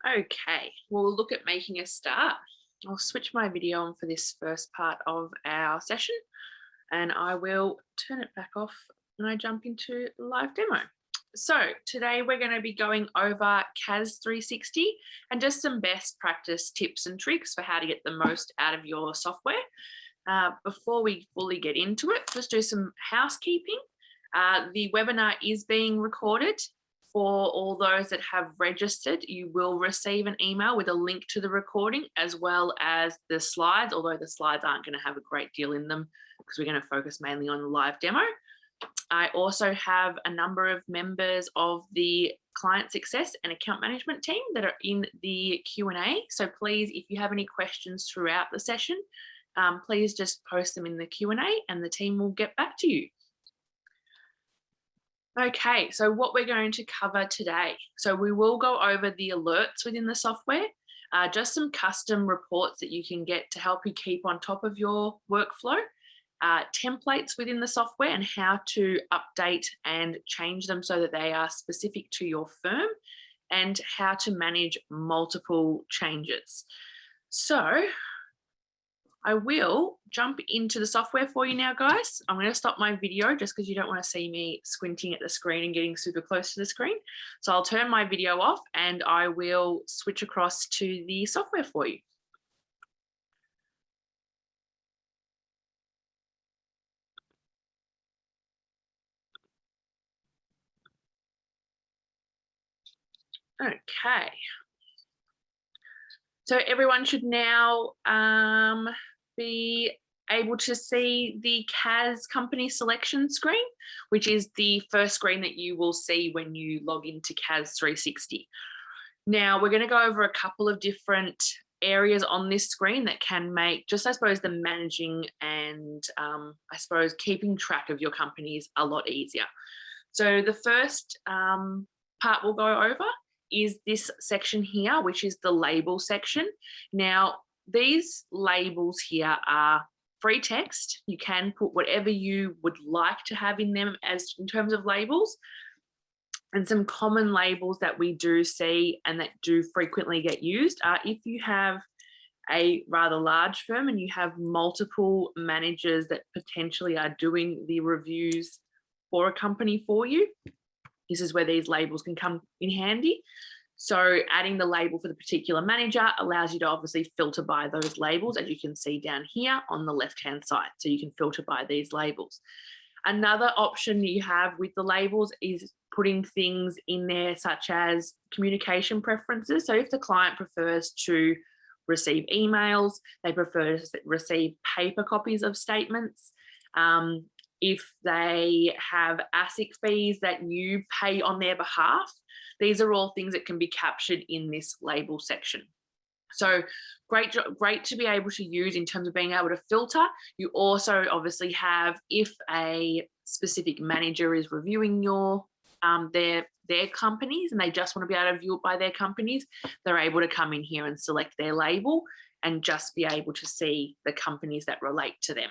Okay, we'll look at making a start. I'll switch my video on for this first part of our session and I will turn it back off when I jump into live demo. So today we're going to be going over CAS 360 and just some best practice tips and tricks for how to get the most out of your software. Before we fully get into it, just do some housekeeping. The webinar is being recorded. For all those that have registered, you will receive an email with a link to the recording as well as the slides, although the slides aren't going to have a great deal in them because we're going to focus mainly on the live demo. I also have a number of members of the client success and account management team that are in the Q&A. So please, if you have any questions throughout the session, please just post them in the Q&A and the team will get back to you. Okay, so what we're going to cover today. So we will go over the alerts within the software, just some custom reports that you can get to help you keep on top of your workflow, templates within the software and how to update and change them so that they are specific to your firm, and how to manage multiple changes. So I will jump into the software for you now, guys. I'm going to stop my video just because you don't want to see me squinting at the screen and getting super close to the screen. So I'll turn my video off and I will switch across to the software for you. Okay. So everyone should now be able to see the CAS company selection screen, which is the first screen that you will see when you log into CAS 360. Now we're going to go over a couple of different areas on this screen that can make just, I suppose, the managing and I suppose keeping track of your companies a lot easier. So the first part we'll go over is this section here, which is the label section. Now, these labels here are free text. You can put whatever you would like to have in them as in terms of labels. And some common labels that we do see and that do frequently get used are if you have a rather large firm and you have multiple managers that potentially are doing the reviews for a company for you. This is where these labels can come in handy. So adding the label for the particular manager allows you to obviously filter by those labels, as you can see down here on the left-hand side. So you can filter by these labels. Another option you have with the labels is putting things in there such as communication preferences. So if the client prefers to receive emails, they prefer to receive paper copies of statements, if they have ASIC fees that you pay on their behalf, these are all things that can be captured in this label section. So great to be able to use in terms of being able to filter. You also obviously have, if a specific manager is reviewing your their companies and they just want to be able to view it by their companies, they're able to come in here and select their label and just be able to see the companies that relate to them.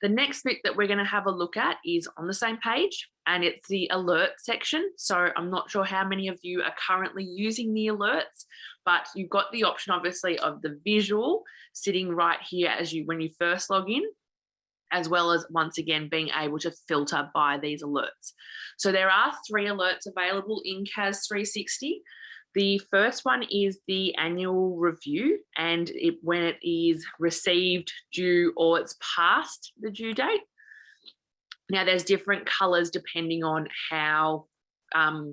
The next bit that we're going to have a look at is on the same page, and it's the alert section. So I'm not sure how many of you are currently using the alerts, but you've got the option obviously of the visual sitting right here as you when you first log in, as well as once again being able to filter by these alerts. So there are 3 alerts available in CAS 360. The first one is the annual review, and when it is received, due, or it's past the due date. Now there's different colors depending on how, I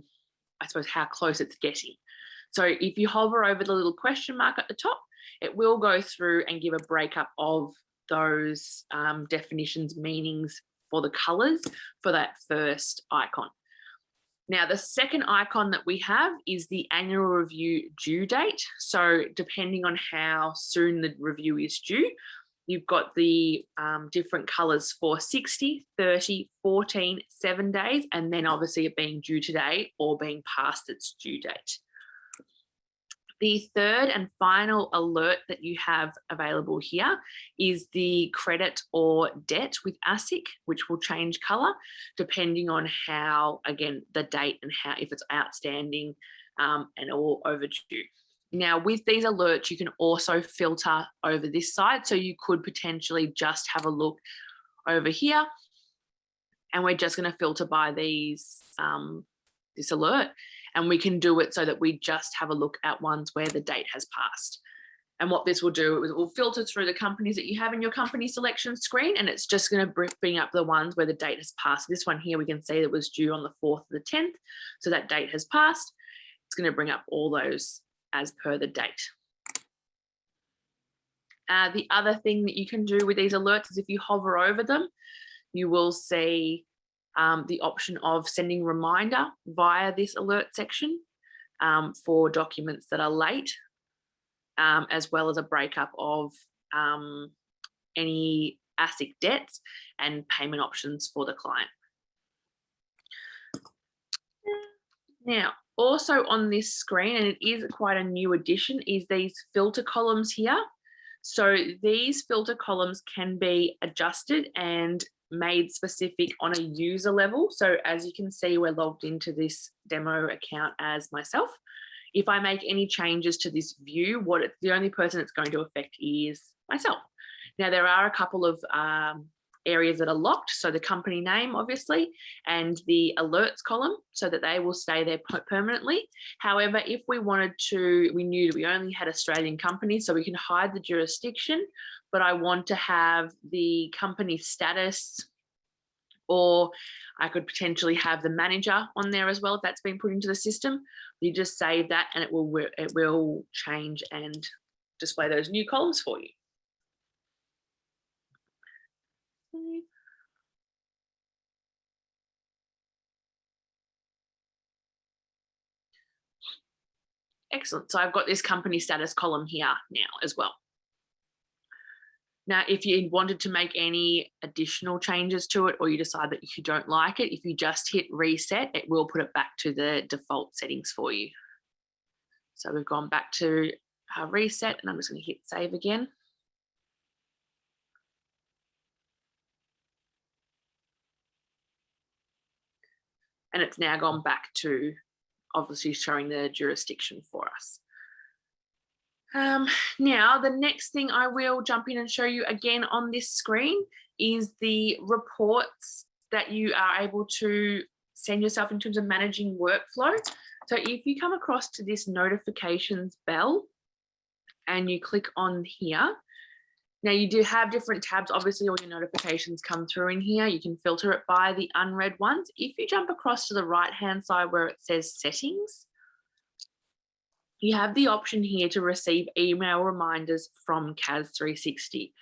suppose, how close it's getting. So if you hover over the little question mark at the top, it will go through and give a breakup of those definitions, meanings for the colors for that first icon. Now, the second icon that we have is the annual review due date. So depending on how soon the review is due, you've got the different colors for 60, 30, 14, 7 days, and then obviously it being due today or being past its due date. The third and final alert that you have available here is the credit or debt with ASIC, which will change colour depending on how, again, the date and how, if it's outstanding and all overdue. Now, with these alerts, you can also filter over this side. So you could potentially just have a look over here, and we're just going to filter by these, this alert. And we can do it so that we just have a look at ones where the date has passed. And what this will do is it will filter through the companies that you have in your company selection screen, and it's just going to bring up the ones where the date has passed. This one here, we can see that was due on the 4th of the 10th. So that date has passed. It's going to bring up all those as per the date. The other thing that you can do with these alerts is if you hover over them, you will see the option of sending reminder via this alert section for documents that are late, as well as a breakup of any ASIC debts and payment options for the client. Now, also on this screen, and it is quite a new addition, is these filter columns here. So these filter columns can be adjusted and made specific on a user level. So as you can see, we're logged into this demo account as myself. If I make any changes to this view, the only person it's going to affect is myself. Now, there are a couple of areas that are locked. So the company name, obviously, and the alerts column, so that they will stay there permanently. However, if we wanted to, we knew that we only had Australian companies, so we can hide the jurisdiction, but I want to have the company status, or I could potentially have the manager on there as well if that's been put into the system. You just save that and it will change and display those new columns for you. Excellent. So I've got this company status column here now as well. Now, if you wanted to make any additional changes to it, or you decide that you don't like it, if you just hit reset, it will put it back to the default settings for you. So we've gone back to our reset, and I'm just going to hit save again. And it's now gone back to obviously showing the jurisdiction for us. Now, the next thing I will jump in and show you again on this screen is the reports that you are able to send yourself in terms of managing workflow. So if you come across to this notifications bell and you click on here, now you do have different tabs. Obviously, all your notifications come through in here. You can filter it by the unread ones. If you jump across to the right-hand side where it says settings, you have the option here to receive email reminders from CAS 360.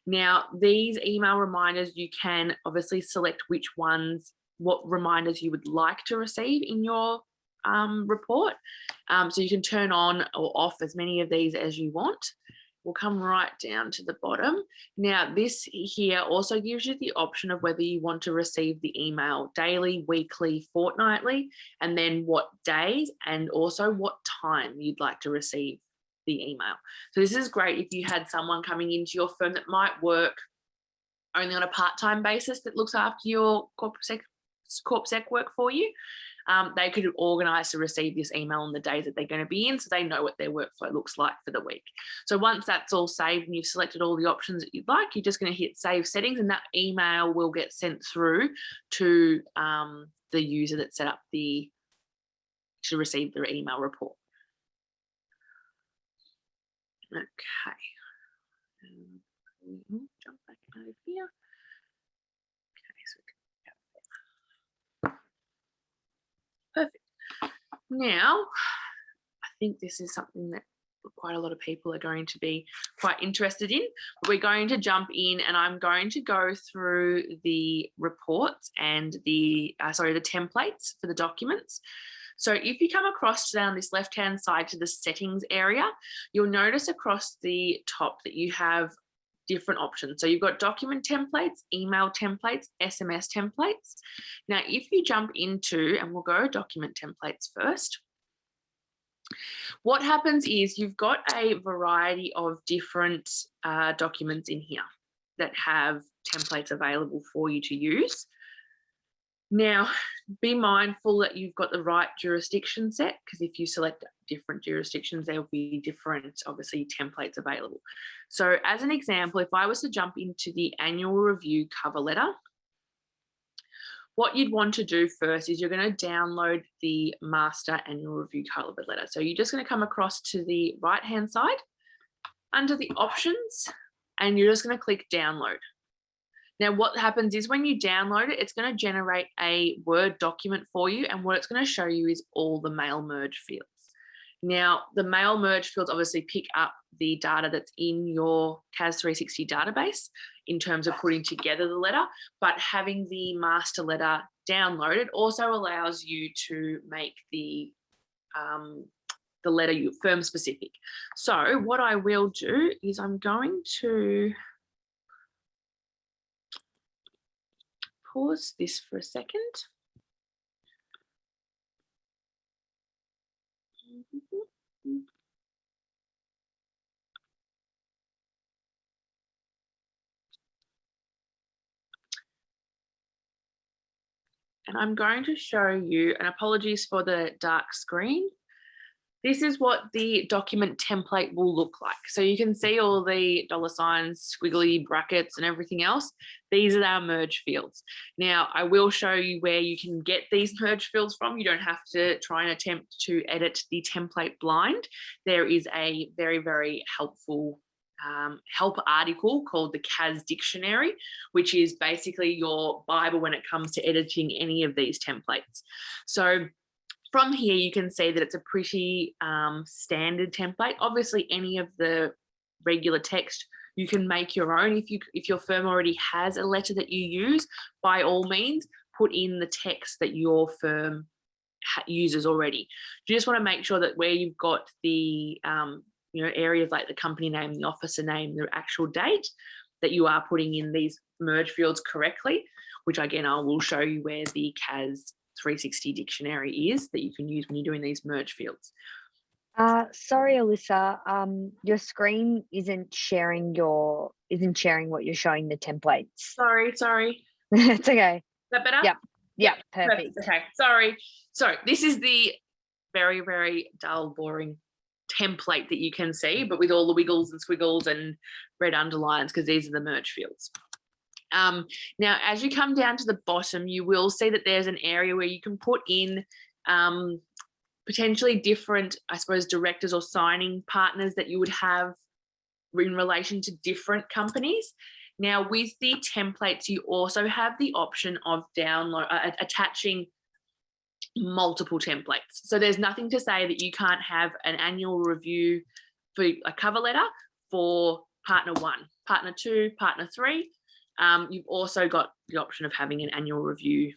Now, these email reminders, you can obviously select which ones, what reminders you would like to receive in your report. So you can turn on or off as many of these as you want. We'll come right down to the bottom. Now, this here also gives you the option of whether you want to receive the email daily, weekly, fortnightly, and then what days and also what time you'd like to receive the email. So this is great if you had someone coming into your firm that might work only on a part-time basis that looks after your corp sec work for you. They could organise to receive this email on the days that they're going to be in, so they know what their workflow looks like for the week. So once that's all saved and you've selected all the options that you'd like, you're just going to hit save settings, and that email will get sent through to the user that set up to receive their email report. Okay. Jump back over here. Perfect. Now, I think this is something that quite a lot of people are going to be quite interested in. We're going to jump in and I'm going to go through the reports and the templates for the documents. So if you come across down this left-hand side to the settings area, you'll notice across the top that you have different options. So you've got document templates, email templates, SMS templates. Now, if you jump into, and we'll go document templates first. What happens is you've got a variety of different documents in here that have templates available for you to use. Now, be mindful that you've got the right jurisdiction set, because if you select different jurisdictions, there will be different, obviously, templates available. So as an example, if I was to jump into the annual review cover letter, what you'd want to do first is you're going to download the master annual review cover letter. So you're just going to come across to the right-hand side under the options, and you're just going to click download. Now, what happens is when you download it, it's going to generate a Word document for you, and what it's going to show you is all the mail merge fields. Now, the mail merge fields obviously pick up the data that's in your CAS 360 database in terms of putting together the letter, but having the master letter downloaded also allows you to make the letter firm specific. So what I will do is I'm going to pause this for a second. And I'm going to show you, and apologies for the dark screen. This is what the document template will look like. So you can see all the dollar signs, squiggly brackets and everything else. These are our merge fields. Now, I will show you where you can get these merge fields from. You don't have to try and attempt to edit the template blind. There is a very, very helpful help article called the CAS Dictionary, which is basically your Bible when it comes to editing any of these templates. So from here, you can see that it's a pretty standard template. Obviously, any of the regular text, you can make your own. If your firm already has a letter that you use, by all means, put in the text that your firm uses already. You just want to make sure that where you've got the areas like the company name, the officer name, the actual date, that you are putting in these merge fields correctly, which again, I will show you where the CAS 360 dictionary is that you can use when you're doing these merge fields. Sorry, Alyssa, your screen isn't sharing what you're showing the templates. Sorry. It's okay. Is that better? Yep, perfect. Okay, sorry. So this is the very, very dull, boring template that you can see, but with all the wiggles and squiggles and red underlines, because these are the merge fields. Now, as you come down to the bottom, you will see that there's an area where you can put in potentially different, I suppose, directors or signing partners that you would have in relation to different companies. Now, with the templates, you also have the option of attaching multiple templates. So there's nothing to say that you can't have an annual review for a cover letter for partner 1, partner 2, partner 3. You've also got the option of having an annual review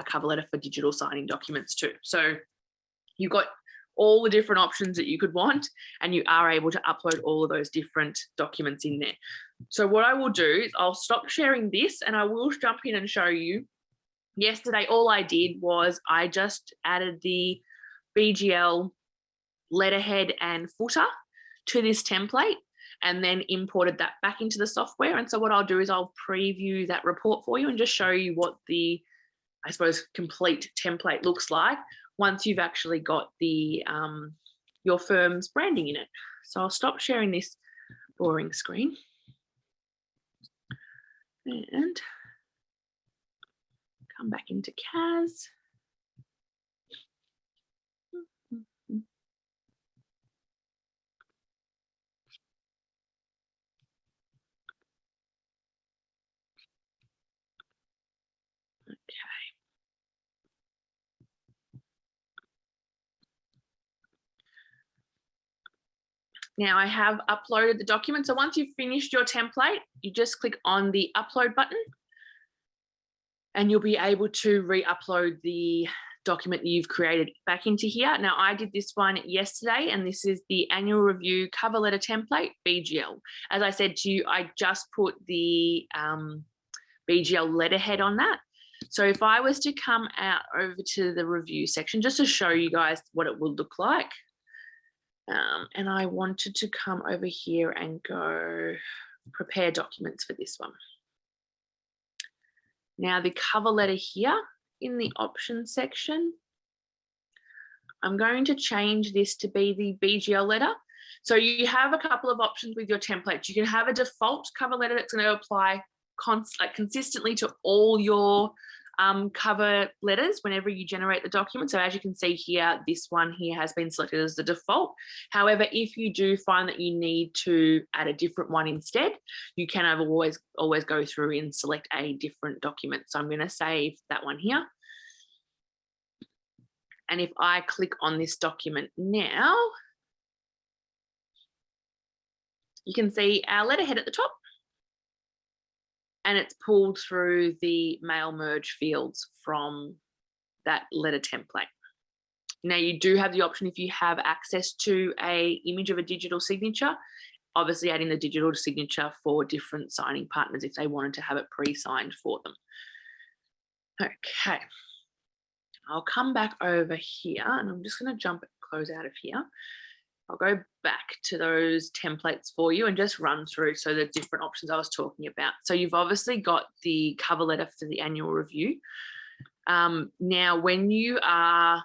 cover letter for digital signing documents too. So you've got all the different options that you could want, and you are able to upload all of those different documents in there. So what I will do is I'll stop sharing this and I will jump in and show you. Yesterday, all I did was I just added the BGL letterhead and footer to this template and then imported that back into the software. And so what I'll do is I'll preview that report for you and just show you what the, I suppose, complete template looks like once you've actually got the your firm's branding in it. So I'll stop sharing this boring screen and come back into CAS. Now I have uploaded the document. So once you've finished your template, you just click on the upload button and you'll be able to re-upload the document that you've created back into here. Now I did this one yesterday and this is the annual review cover letter template, BGL. As I said to you, I just put the BGL letterhead on that. So if I was to come out over to the review section, just to show you guys what it would look like, And I wanted to come over here and go prepare documents for this one. Now the cover letter here in the options section, I'm going to change this to be the BGL letter. So you have a couple of options with your templates. You can have a default cover letter that's going to apply consistently to all your cover letters whenever you generate the document. So as you can see here, this one here has been selected as the default. However, if you do find that you need to add a different one instead, you can always go through and select a different document. So I'm going to save that one here. And if I click on this document now, you can see our letterhead at the top, and it's pulled through the mail merge fields from that letter template. Now you do have the option, if you have access to an image of a digital signature, obviously adding the digital signature for different signing partners if they wanted to have it pre-signed for them. Okay. I'll come back over here and I'm just going to close out of here. I'll go back to those templates for you and just run through so the different options I was talking about. So you've obviously got the cover letter for the annual review. Now, when you are,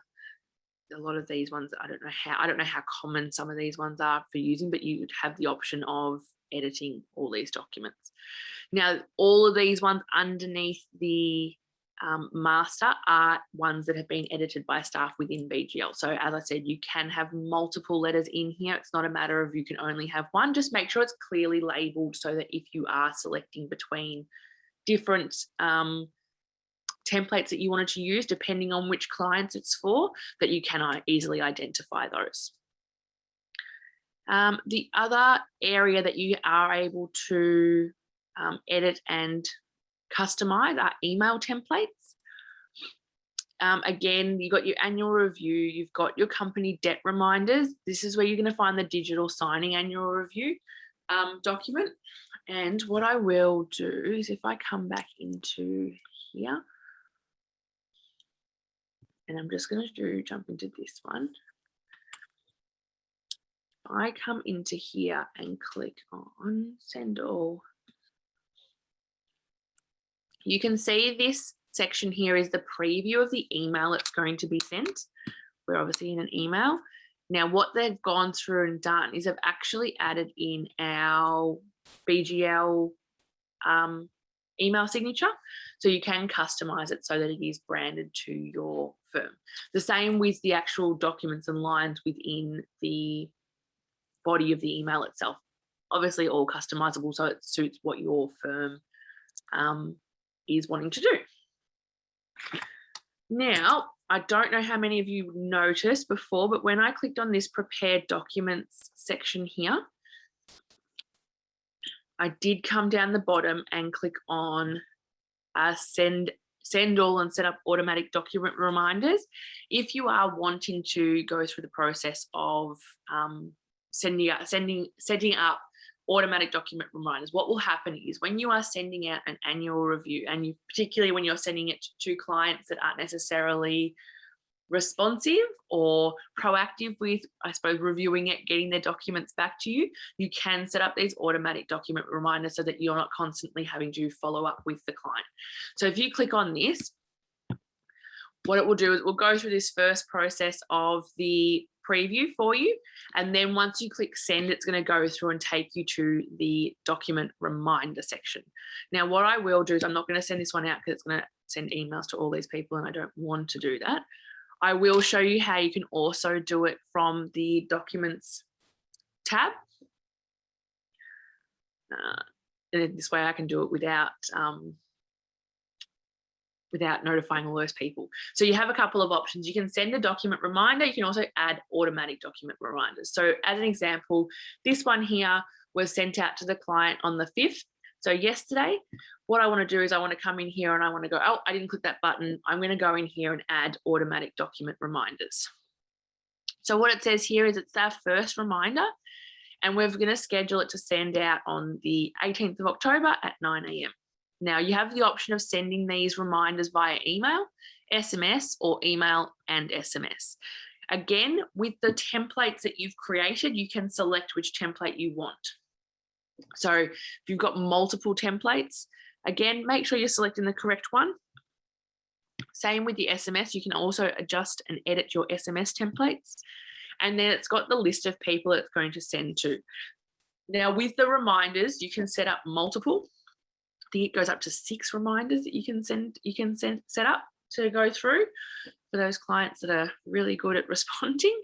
a lot of these ones, I don't know how common some of these ones are for using, but you would have the option of editing all these documents. Now, all of these ones underneath the master are ones that have been edited by staff within BGL. So as I said, you can have multiple letters in here. It's not a matter of you can only have one. Just make sure it's clearly labeled so that if you are selecting between different templates that you wanted to use, depending on which clients it's for, that you can easily identify those. The other area that you are able to edit and customize our email templates. Again, you've got your annual review, you've got your company debt reminders. This is where you're going to find the digital signing annual review document. And what I will do is if I come back into here, and I'm just going to jump into this one. I come into here and click on send all. You can see this section here is the preview of the email it's going to be sent. We're obviously in an email. Now, what they've gone through and done is they've actually added in our BGL email signature. So you can customize it so that it is branded to your firm. The same with the actual documents and lines within the body of the email itself. Obviously all customizable so it suits what your firm is wanting to do. Now, I don't know how many of you noticed before, but when I clicked on this prepared documents section here, I did come down the bottom and click on send all and set up automatic document reminders. If you are wanting to go through the process of setting up automatic document reminders, what will happen is when you are sending out an annual review, and particularly when you're sending it to clients that aren't necessarily responsive or proactive with, I suppose, reviewing it, getting their documents back to you, you can set up these automatic document reminders so that you're not constantly having to follow up with the client. So if you click on this, what it will do is we'll go through this first process of the preview for you, and then once you click send, it's going to go through and take you to the document reminder section. Now what I will do is I'm not going to send this one out because it's going to send emails to all these people and I don't want to do that. I will show you how you can also do it from the documents tab. This way I can do it without notifying all those people. So you have a couple of options. You can send a document reminder. You can also add automatic document reminders. So as an example, this one here was sent out to the client on the 5th. So yesterday, what I want to do is I want to come in here and I want to go, oh, I didn't click that button. I'm going to go in here and add automatic document reminders. So what it says here is it's our first reminder, and we're going to schedule it to send out on the 18th of October at 9 a.m. Now you have the option of sending these reminders via email, SMS, or email and SMS. Again, with the templates that you've created, you can select which template you want. So if you've got multiple templates, again, make sure you're selecting the correct one. Same with the SMS, you can also adjust and edit your SMS templates. And then it's got the list of people it's going to send to. Now with the reminders, you can set up multiple. I think it goes up to 6 reminders that you can set up to go through for those clients that are really good at responding.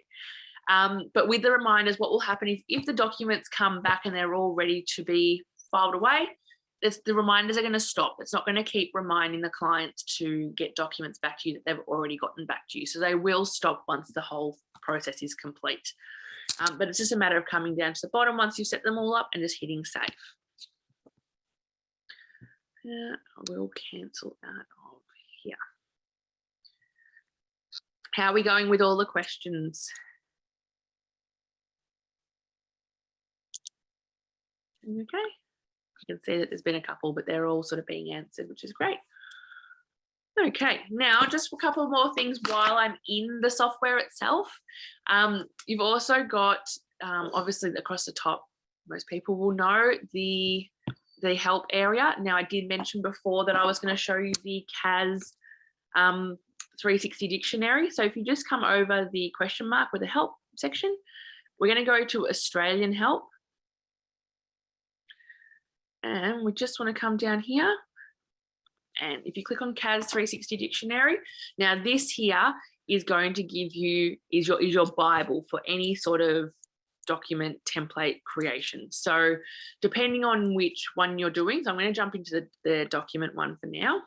But with the reminders, what will happen is if the documents come back and they're all ready to be filed away, the reminders are going to stop. It's not going to keep reminding the clients to get documents back to you that they've already gotten back to you. So they will stop once the whole process is complete. But it's just a matter of coming down to the bottom once you set them all up and just hitting save. I will cancel out of here. How are we going with all the questions? Okay, you can see that there's been a couple, but they're all sort of being answered, which is great. Okay, now just a couple more things while I'm in the software itself. You've also got, obviously across the top, most people will know the help area. Now I did mention before that I was going to show you the CAS 360 dictionary. So if you just come over the question mark with the help section, we're going to go to Australian help. And we just want to come down here. And if you click on CAS 360 dictionary, now this here is going to give you, is your Bible for any sort of document template creation. So depending on which one you're doing, so I'm going to jump into the document one for now.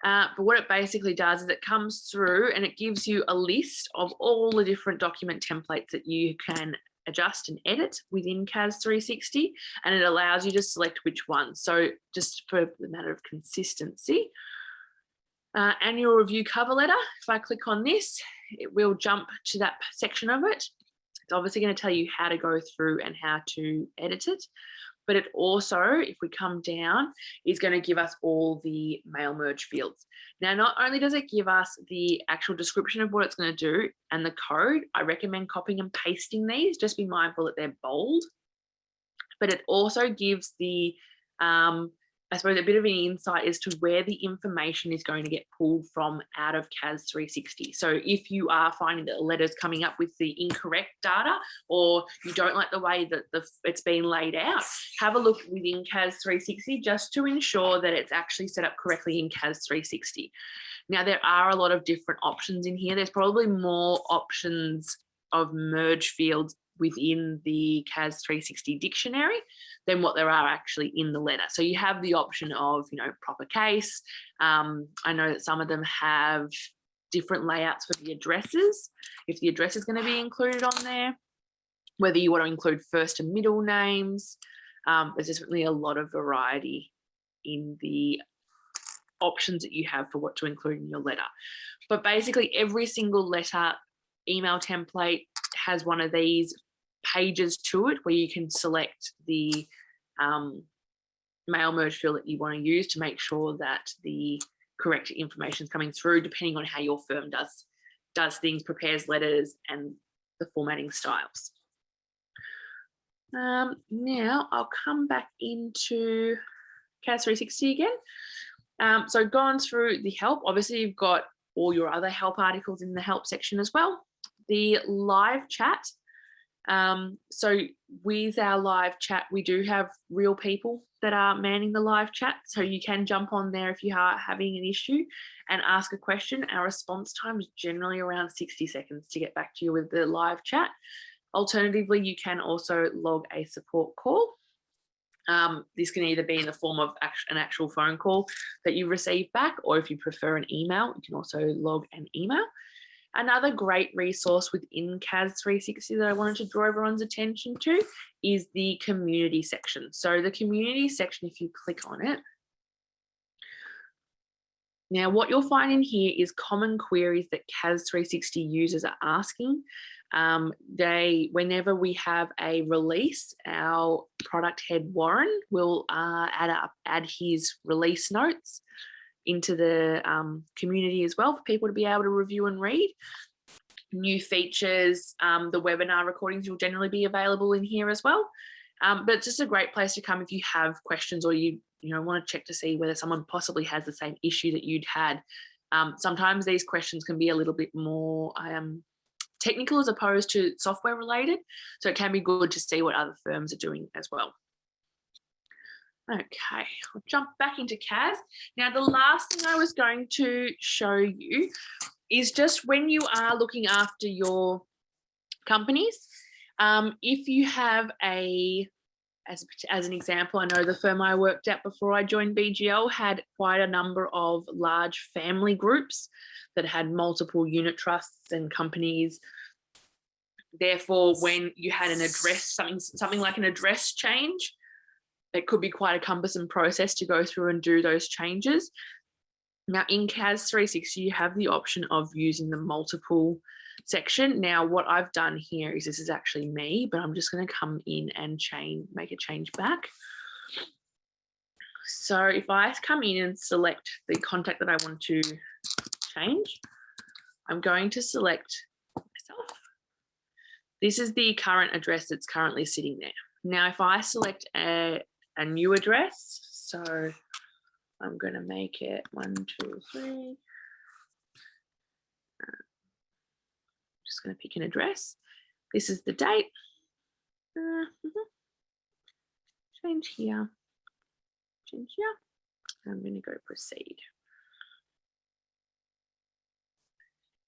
But what it basically does is it comes through and it gives you a list of all the different document templates that you can adjust and edit within CAS 360, and it allows you to select which one. So just for the matter of consistency, annual review cover letter, if I click on this, it will jump to that section of it. It's obviously going to tell you how to go through and how to edit it. But it also, if we come down, is going to give us all the mail merge fields. Now, not only does it give us the actual description of what it's going to do and the code, I recommend copying and pasting these. Just be mindful that they're bold. But it also gives the, I suppose, a bit of an insight as to where the information is going to get pulled from out of CAS 360. So if you are finding that a letter's coming up with the incorrect data, or you don't like the way that it's been laid out, have a look within CAS 360 just to ensure that it's actually set up correctly in CAS 360. Now, there are a lot of different options in here. There's probably more options of merge fields within the CAS 360 dictionary than what there are actually in the letter. So you have the option of, proper case. I know that some of them have different layouts for the addresses, if the address is going to be included on there, whether you want to include first and middle names. There's definitely a lot of variety in the options that you have for what to include in your letter. But basically every single letter email template has one of these pages to it where you can select the mail merge field that you want to use to make sure that the correct information is coming through, depending on how your firm does things, prepares letters and the formatting styles. Now I'll come back into CAS 360 again. So gone through the help, obviously you've got all your other help articles in the help section as well. The live chat. So with our live chat, we do have real people that are manning the live chat. So you can jump on there if you are having an issue and ask a question. Our response time is generally around 60 seconds to get back to you with the live chat. Alternatively, you can also log a support call. This can either be in the form of an actual phone call that you receive back, or if you prefer an email, you can also log an email. Another great resource within CAS 360 that I wanted to draw everyone's attention to is the community section. So the community section, if you click on it, now what you'll find in here is common queries that CAS 360 users are asking. Whenever we have a release, our product head Warren will add his release notes into the community as well for people to be able to review and read. New features, the webinar recordings will generally be available in here as well. But it's just a great place to come if you have questions or you want to check to see whether someone possibly has the same issue that you'd had. Sometimes these questions can be a little bit more technical as opposed to software related. So it can be good to see what other firms are doing as well. Okay, I'll jump back into CAS. Now, the last thing I was going to show you is just when you are looking after your companies, if you have as an example, I know the firm I worked at before I joined BGL had quite a number of large family groups that had multiple unit trusts and companies. Therefore, when you had an address, something like an address change, it could be quite a cumbersome process to go through and do those changes. Now in CAS 360, you have the option of using the multiple section. Now, what I've done here is, this is actually me, but I'm just going to come in and make a change back. So if I come in and select the contact that I want to change, I'm going to select myself. This is the current address that's currently sitting there. Now, if I select a new address, so I'm going to make it 1, 2, 3. Just going to pick an address. This is the date. Change here. Change here. I'm going to go proceed.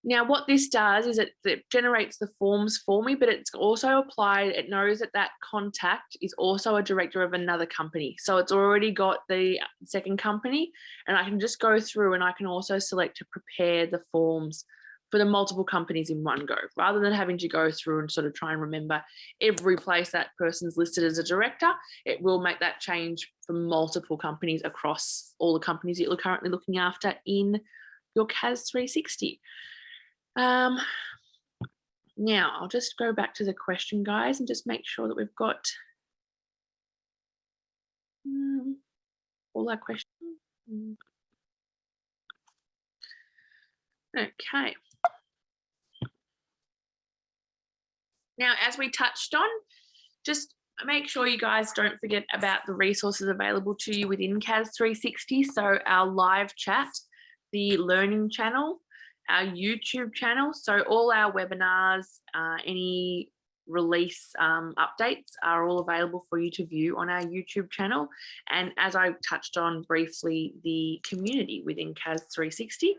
Now, what this does is it generates the forms for me, but it's also applied, it knows that that contact is also a director of another company. So it's already got the second company, and I can just go through and I can also select to prepare the forms for the multiple companies in one go, rather than having to go through and sort of try and remember every place that person's listed as a director. It will make that change for multiple companies across all the companies that you're currently looking after in your CAS 360. Now I'll just go back to the question, guys, and just make sure that we've got all our questions. Okay. Now, as we touched on, just make sure you guys don't forget about the resources available to you within CAS 360. So our live chat, the learning channel, our YouTube channel. So all our webinars, any release updates are all available for you to view on our YouTube channel. And as I touched on briefly, the community within CAS 360,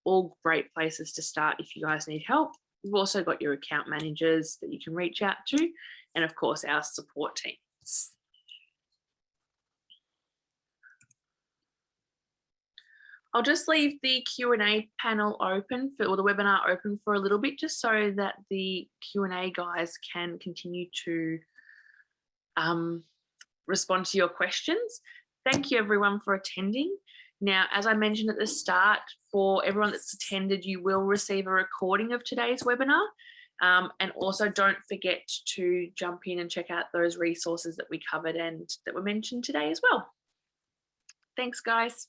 all great places to start if you guys need help. We've also got your account managers that you can reach out to, and of course our support team. I'll just leave the Q&A panel open or the webinar open for a little bit, just so that the Q&A guys can continue to respond to your questions. Thank you everyone for attending. Now, as I mentioned at the start, for everyone that's attended, you will receive a recording of today's webinar. And also don't forget to jump in and check out those resources that we covered and that were mentioned today as well. Thanks, guys.